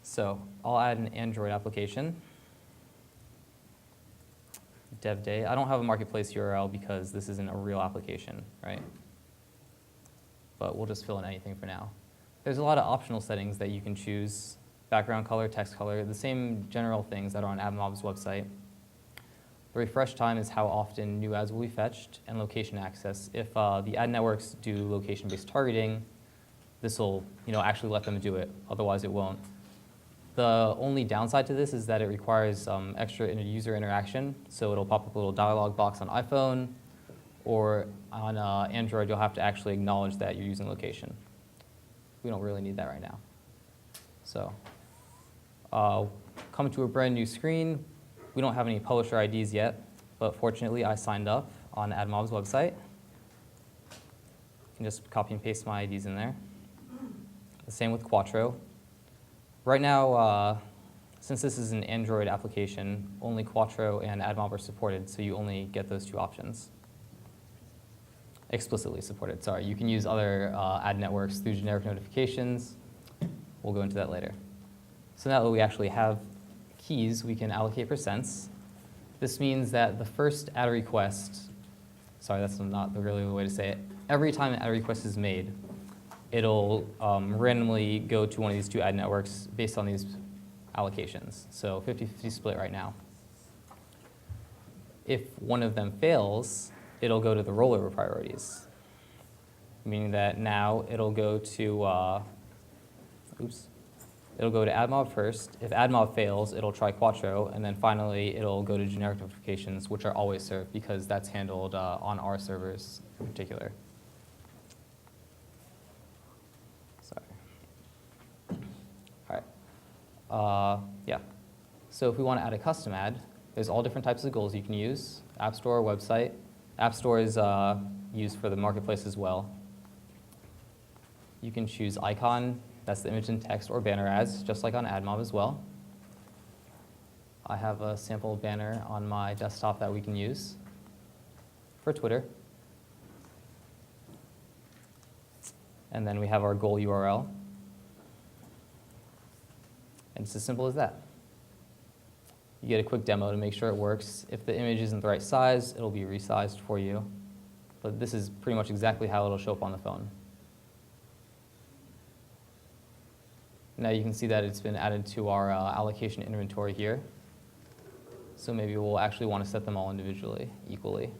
So I'll add an Android application. Dev day. I don't have a marketplace URL because this isn't a real application, right? But we'll just fill in anything for now. There's a lot of optional settings that you can choose. Background color, text color, the same general things that are on AdMob's website. The refresh time is how often new ads will be fetched, and location access. If the ad networks do location-based targeting, this will actually let them do it. Otherwise, it won't. The only downside to this is that it requires extra user interaction. So it'll pop up a little dialog box on iPhone, or on Android, you'll have to actually acknowledge that you're using location. We don't really need that right now. So come to a brand new screen. We don't have any publisher IDs yet, but fortunately, I signed up on AdMob's website. You can just copy and paste my IDs in there. The same with Quattro. Right now, since this is an Android application, only Quattro and AdMob are supported, so you only get those two options. Explicitly supported, sorry. You can use other ad networks through generic notifications. We'll go into that later. So now that we actually have keys, we can allocate percents. This means that the first ad request, sorry, that's not really the way to say it. Every time an ad request is made, it'll randomly go to one of these two ad networks based on these allocations. So 50-50 split right now. If one of them fails, it'll go to the rollover priorities, meaning that now it'll go to, it'll go to AdMob first. If AdMob fails, it'll try Quattro, and then finally it'll go to generic notifications, which are always served because that's handled on our servers in particular. Yeah. So if we want to add a custom ad, there's all different types of goals you can use. App Store, website. App Store is used for the marketplace as well. You can choose icon, that's the image and text, or banner ads, just like on AdMob as well. I have a sample banner on my desktop that we can use for Twitter. And then we have our goal URL. And it's as simple as that. You get a quick demo to make sure it works. If the image isn't the right size, it'll be resized for you. But this is pretty much exactly how it'll show up on the phone. Now you can see that it's been added to our allocation inventory here. So maybe we'll actually want to set them all individually, equally.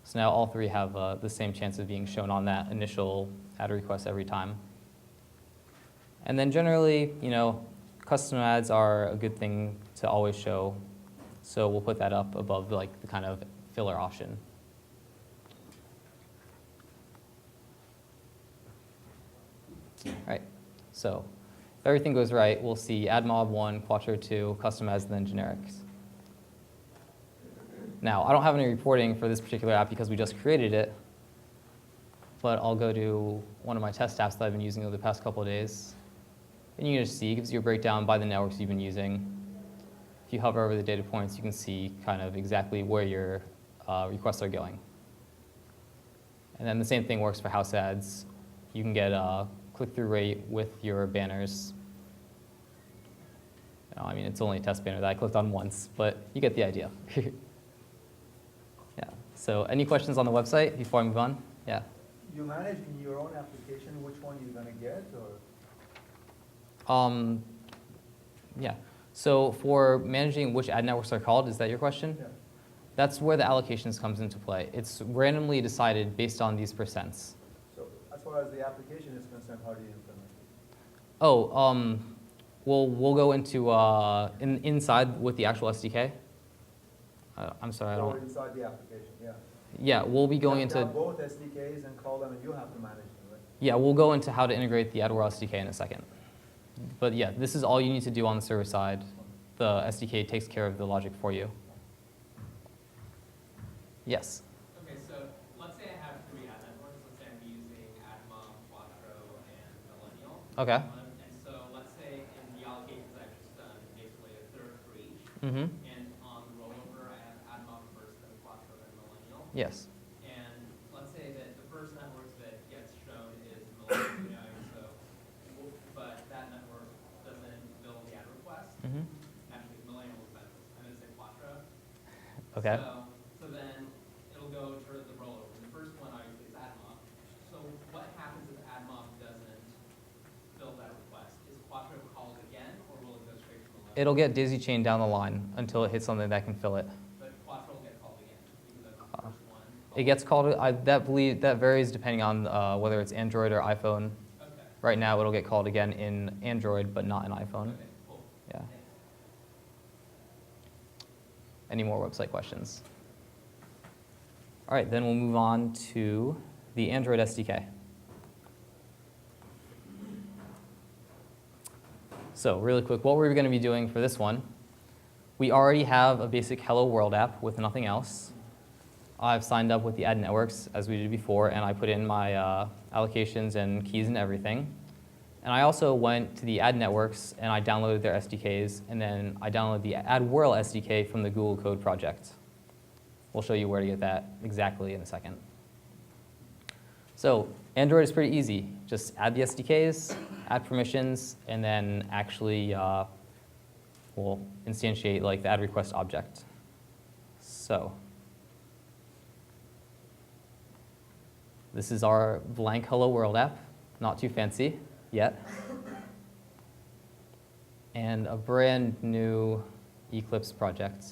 So now all three have the same chance of being shown on that initial ad request every time. And then generally, custom ads are a good thing to always show, so we'll put that up above the kind of filler option. All right, so if everything goes right, we'll see AdMob 1, Quattro 2, custom ads, and then generics. Now, I don't have any reporting for this particular app because we just created it, but I'll go to one of my test apps that I've been using over the past couple of days. And you can just see, it gives you a breakdown by the networks you've been using. If you hover over the data points, you can see kind of exactly where your requests are going. And then the same thing works for house ads. You can get a click-through rate with your banners. I mean, it's only a test banner that I clicked on once, but you get the idea. Yeah. So any questions on the website before I move on? Yeah. You manage in your own application which one you're going to get, or? Yeah. So for managing which ad networks are called, is that your question? Yeah. That's where the allocations comes into play. It's randomly decided based on these percents. So as far as the application is concerned, how do you implement it? Oh, we'll go into inside with the actual SDK. I'm sorry, I So don't. inside the application, yeah. Yeah, we'll be going You into. have both SDKs and call them, and you have to manage them, right? Yeah, we'll go into how to integrate the AdWhirl SDK in a second. But yeah, this is all you need to do on the server side. The SDK takes care of the logic for you. Yes? Okay, so let's say I have 3 ad networks. Let's say I'm using AdMob, Quattro, and Millennial. Okay. And so let's say in the allocations I've just done basically a third for each. Mm-hmm. And on the rollover, I have AdMob first, then Quattro, then Millennial. Yes. And let's say that the first network that gets shown is Millennial, so, but that network doesn't build the ad Okay. So then it'll go to the rollover. The first one obviously is AdMob. So what happens if AdMob doesn't fill that request? Is Quattro called again, or will it go straight to the left? It'll get daisy chained down the line until it hits something that can fill it. But Quattro will get called again because that's the first one. It gets called, that varies depending on whether it's Android or iPhone. Okay. Right now, it'll get called again in Android, but not in iPhone. Okay, cool. Yeah. Thanks. Any more website questions? All right, then we'll move on to the Android SDK. So really quick, what we're going to be doing for this one, we already have a basic Hello World app with nothing else. I've signed up with the ad networks as we did before, and I put in my allocations and keys and everything. And I also went to the ad networks and I downloaded their SDKs, and then I downloaded the AdWhirl SDK from the Google Code project. We'll show you where to get that exactly in a second. So Android is pretty easy. Just add the SDKs, add permissions, and then actually we'll instantiate like the add request object. So this is our blank Hello World app, not too fancy yet. And a brand new Eclipse project,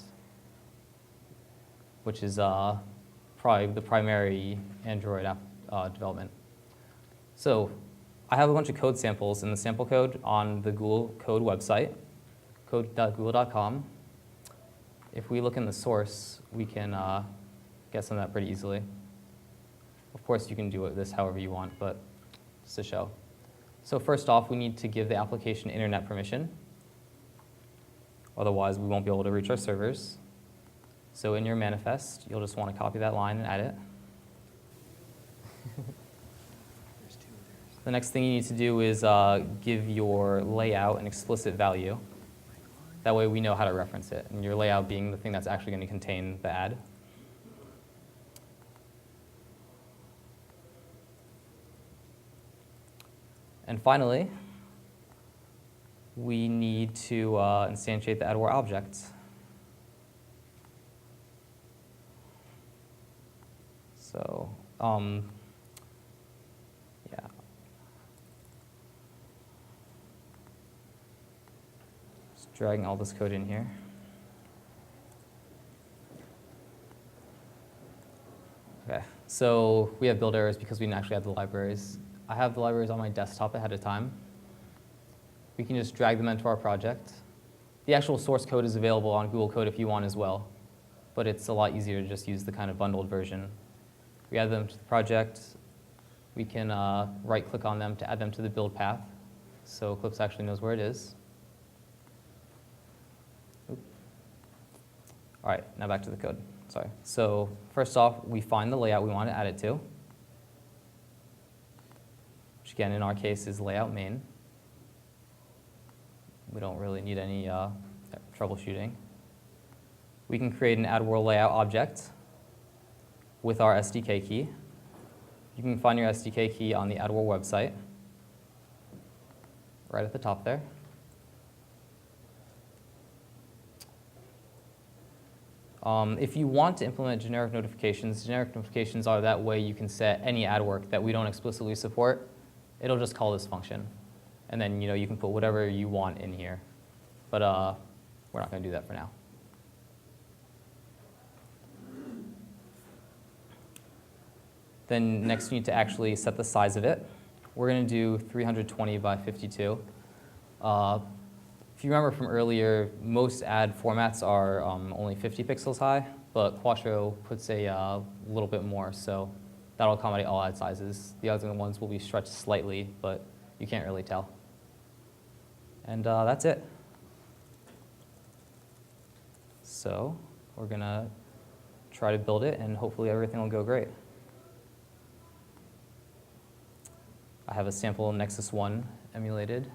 which is probably the primary Android app development. So I have a bunch of code samples in the sample code on the Google Code website, code.google.com. If we look in the source, we can get some of that pretty easily. Of course, you can do this however you want, but just to show. So first off, we need to give the application internet permission. Otherwise, we won't be able to reach our servers. So in your manifest, you'll just want to copy that line and add it. The next thing you need to do is give your layout an explicit value. That way we know how to reference it, and your layout being the thing that's actually going to contain the ad. And finally, we need to instantiate the AdWhirl object. So, yeah. Just dragging all this code in here. Okay, so we have build errors because we didn't actually have the libraries. I have the libraries on my desktop ahead of time. We can just drag them into our project. The actual source code is available on Google Code if you want as well, but it's a lot easier to just use the kind of bundled version. We add them to the project. We can right-click on them to add them to the build path, so Eclipse actually knows where it is. Oop. All right, now back to the code. Sorry. So first off, we find the layout we want to add it to, which again, in our case, is layout main. We don't really need any troubleshooting. We can create an AdWhirl layout object with our SDK key. You can find your SDK key on the AdWhirl website, right at the top there. If you want to implement generic notifications are that way you can set any ad work that we don't explicitly support. It'll just call this function. And then you can put whatever you want in here. But we're not going to do that for now. Then next we need to actually set the size of it. We're going to do 320 by 52. If you remember from earlier, most ad formats are only 50 pixels high, but Quattro puts a little bit more, so that'll accommodate all ad sizes. The other ones will be stretched slightly, but you can't really tell. And that's it. So we're going to try to build it, and hopefully everything will go great. I have a sample Nexus 1 emulated.